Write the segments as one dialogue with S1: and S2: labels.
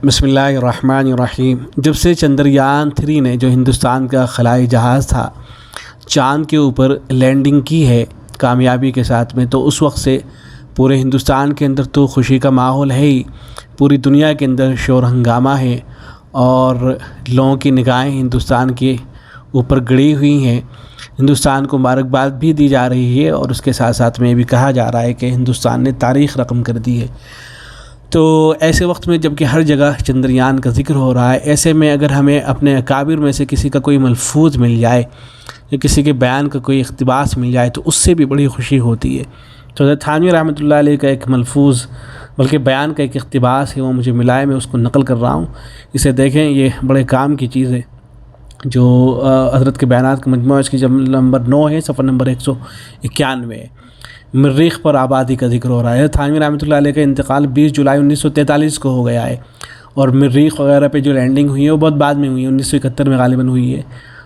S1: بسم اللہ الرحمن الرحیم۔ جب سے چندریان 3 نے جو ہندوستان کا خلائی جہاز تھا چاند کے اوپر لینڈنگ کی ہے کامیابی کے ساتھ میں، تو اس وقت سے پورے ہندوستان کے اندر تو خوشی کا ماحول ہے ہی، پوری دنیا کے اندر شور ہنگامہ ہے اور لوگوں کی نگاہیں ہندوستان کے اوپر گڑی ہوئی ہیں۔ ہندوستان کو مبارکباد بھی دی جا رہی ہے اور اس کے ساتھ ساتھ میں بھی کہا جا رہا ہے کہ ہندوستان نے تاریخ رقم کر دی ہے۔ تو ایسے وقت میں جب کہ ہر جگہ چندریان کا ذکر ہو رہا ہے، ایسے میں اگر ہمیں اپنے اکابر میں سے کسی کا کوئی ملفوظ مل جائے یا کسی کے بیان کا کوئی اقتباس مل جائے تو اس سے بھی بڑی خوشی ہوتی ہے۔ تو حضرت تھانوی رحمۃ اللہ علیہ کا ایک ملفوظ بلکہ بیان کا ایک اقتباس ہے، وہ مجھے ملا ہے، میں اس کو نقل کر رہا ہوں۔ اسے دیکھیں، یہ بڑے کام کی چیز ہے جو حضرت کے بیانات کا مجموعہ، اس کی جب نمبر 9 ہے، صفحہ نمبر 191 ہے۔ مریخ پر آبادی کا ذکر ہو رہا ہے۔ تھانوی رحمۃ اللہ علیہ کا انتقال 20 جولائی 1943 کو ہو گیا ہے، اور مریخ وغیرہ پہ جو لینڈنگ ہوئی ہے وہ بہت بعد میں ہوئی ہے، 1971 میں غالباً ہوئی ہے،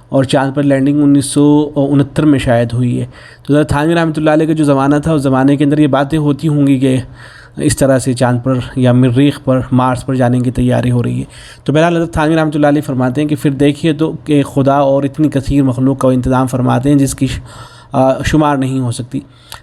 S1: اور چاند پر لینڈنگ 1969 میں شاید ہوئی ہے۔ تو حضرت تھانوی رحمۃ اللہ علیہ کا جو زمانہ تھا، اس زمانے کے اندر یہ باتیں ہوتی ہوں گی کہ اس طرح سے چاند پر یا مریخ پر، مارس پر جانے کی تیاری ہو رہی ہے۔ تو بہرحال حضرت تھانوی رحمۃ اللہ علیہ فرماتے ہیں کہ پھر دیکھیے تو کہ خدا اور اتنی کثیر مخلوق کا انتظام فرماتے ہیں جس کی شمار نہیں ہو سکتی۔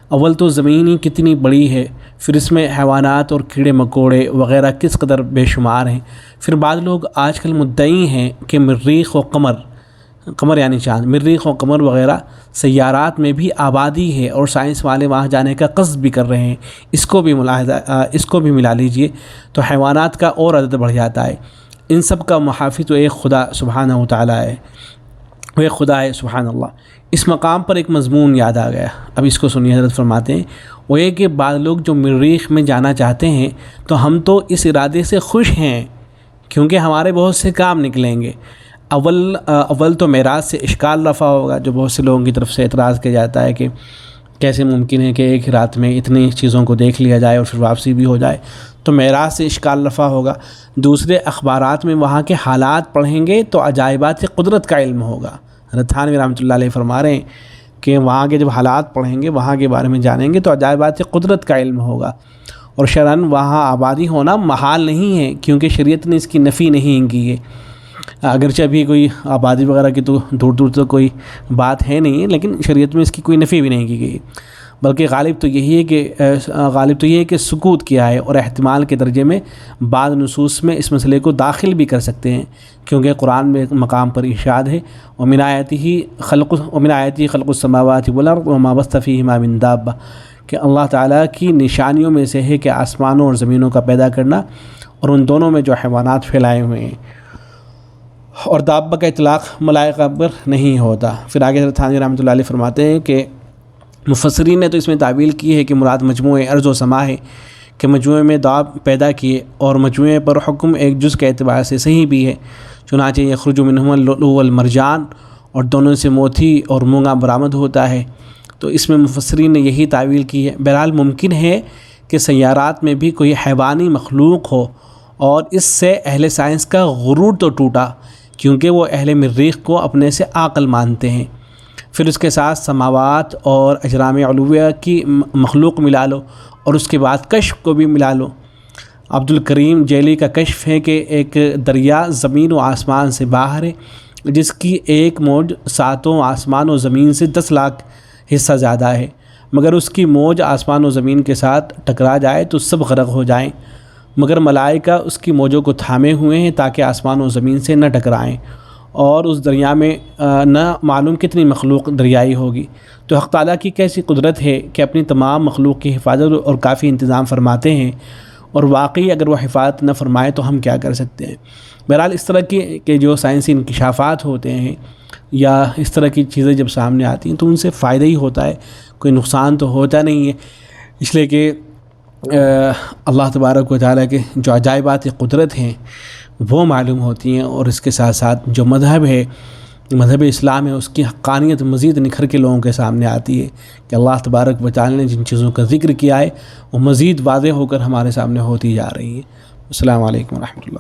S1: اول تو زمین ہی کتنی بڑی ہے، پھر اس میں حیوانات اور کیڑے مکوڑے وغیرہ کس قدر بے شمار ہیں۔ پھر بعض لوگ آج کل مدعی ہیں کہ مریخ و قمر یعنی چاند، مریخ و قمر وغیرہ سیارات میں بھی آبادی ہے اور سائنس والے وہاں جانے کا قصد بھی کر رہے ہیں۔ اس کو بھی ملا لیجئے تو حیوانات کا اور عدد بڑھ جاتا ہے۔ ان سب کا محافظ تو ایک خدا سبحانہ و تعالی ہے، وہ ایک خدا ہے، سبحان اللہ۔ اس مقام پر ایک مضمون یاد آ گیا، اب اس کو سنیے۔ حضرت فرماتے ہیں وہ یہ کہ بعض لوگ جو مریخ میں جانا چاہتے ہیں تو ہم تو اس ارادے سے خوش ہیں کیونکہ ہمارے بہت سے کام نکلیں گے۔ اول تو معراج سے اشکال رفع ہوگا، جو بہت سے لوگوں کی طرف سے اعتراض کیا جاتا ہے کہ کیسے ممکن ہے کہ ایک رات میں اتنی چیزوں کو دیکھ لیا جائے اور پھر واپسی بھی ہو جائے، تو معراج سے اشکال رفع ہوگا۔ دوسرے اخبارات میں وہاں کے حالات پڑھیں گے تو عجائبات قدرت کا علم ہوگا۔ حضرت تھانوی رحمۃ اللہ علیہ فرما رہے ہیں کہ وہاں کے جب حالات پڑھیں گے، وہاں کے بارے میں جانیں گے تو عجائبات قدرت کا علم ہوگا۔ اور شرعاً وہاں آبادی ہونا محال نہیں ہے کیونکہ شریعت نے اس کی نفی نہیں کی ہے، اگرچہ ابھی کوئی آبادی وغیرہ کی تو دور دور تک کوئی بات ہے نہیں، لیکن شریعت میں اس کی کوئی نفی بھی نہیں کی گئی، بلکہ غالب تو یہ ہے کہ سکوت کیا ہے، اور احتمال کے درجے میں بعض نصوص میں اس مسئلے کو داخل بھی کر سکتے ہیں، کیونکہ قرآن میں ایک مقام پر ارشاد ہے وَمِنْ آیَاتِهِ خَلْقُ السَّمَاوَاتِ وَالْأَرْضِ وَمَا بَثَّ فِيهِمَا مِنْ دَابَّةٍ، کہ اللہ تعالیٰ کی نشانیوں میں سے ہے کہ آسمانوں اور زمینوں کا پیدا کرنا اور ان دونوں میں جو حیوانات پھیلائے ہوئے ہیں، اور دابہ کا اطلاق ملائکہ پر نہیں ہوتا۔ پھر آگے حضرت تھانوی رحمۃ اللہ علیہ فرماتے ہیں کہ مفسرین نے تو اس میں تعبیل کی ہے کہ مراد مجموعہ ارض و سما ہے، کہ مجموعے میں داب پیدا کیے، اور مجموعے پر حکم ایک جز کے اعتبار سے صحیح بھی ہے، چنانچہ یخرج منہما اللؤلؤ والمرجان، اور دونوں سے موتی اور مونگا برآمد ہوتا ہے۔ تو اس میں مفسرین نے یہی تعبیل کی ہے۔ بہرحال ممکن ہے کہ سیارات میں بھی کوئی حیوانی مخلوق ہو، اور اس سے اہل سائنس کا غرور تو ٹوٹا کیونکہ وہ اہل مریخ کو اپنے سے عاقل مانتے ہیں۔ پھر اس کے ساتھ سماوات اور اجرام علویہ کی مخلوق ملا لو، اور اس کے بعد کشف کو بھی ملا لو۔ عبد الکریم جیلی کا کشف ہے کہ ایک دریا زمین و آسمان سے باہر ہے، جس کی ایک موج 7 آسمان و زمین سے 10 لاکھ حصہ زیادہ ہے، مگر اس کی موج آسمان و زمین کے ساتھ ٹکرا جائے تو سب غرق ہو جائیں، مگر ملائکہ اس کی موجوں کو تھامے ہوئے ہیں تاکہ آسمان و زمین سے نہ ٹکرائیں، اور اس دریا میں نہ معلوم کتنی مخلوق دریائی ہوگی۔ تو حق تعالیٰ کی کیسی قدرت ہے کہ اپنی تمام مخلوق کی حفاظت اور کافی انتظام فرماتے ہیں، اور واقعی اگر وہ حفاظت نہ فرمائے تو ہم کیا کر سکتے ہیں۔ بہرحال اس طرح کے جو سائنسی انکشافات ہوتے ہیں یا اس طرح کی چیزیں جب سامنے آتی ہیں تو ان سے فائدہ ہی ہوتا ہے، کوئی نقصان تو ہوتا نہیں ہے، اس لیے کہ اللہ تبارک و تعالیٰ کے جو عجائبات قدرت ہیں وہ معلوم ہوتی ہیں، اور اس کے ساتھ ساتھ جو مذہب ہے، مذہب اسلام ہے، اس کی حقانیت مزید نکھر کے لوگوں کے سامنے آتی ہے کہ اللہ تبارک و تعالیٰ نے جن چیزوں کا ذکر کیا ہے وہ مزید واضح ہو کر ہمارے سامنے ہوتی جا رہی ہے۔ السلام علیکم ورحمۃ اللہ۔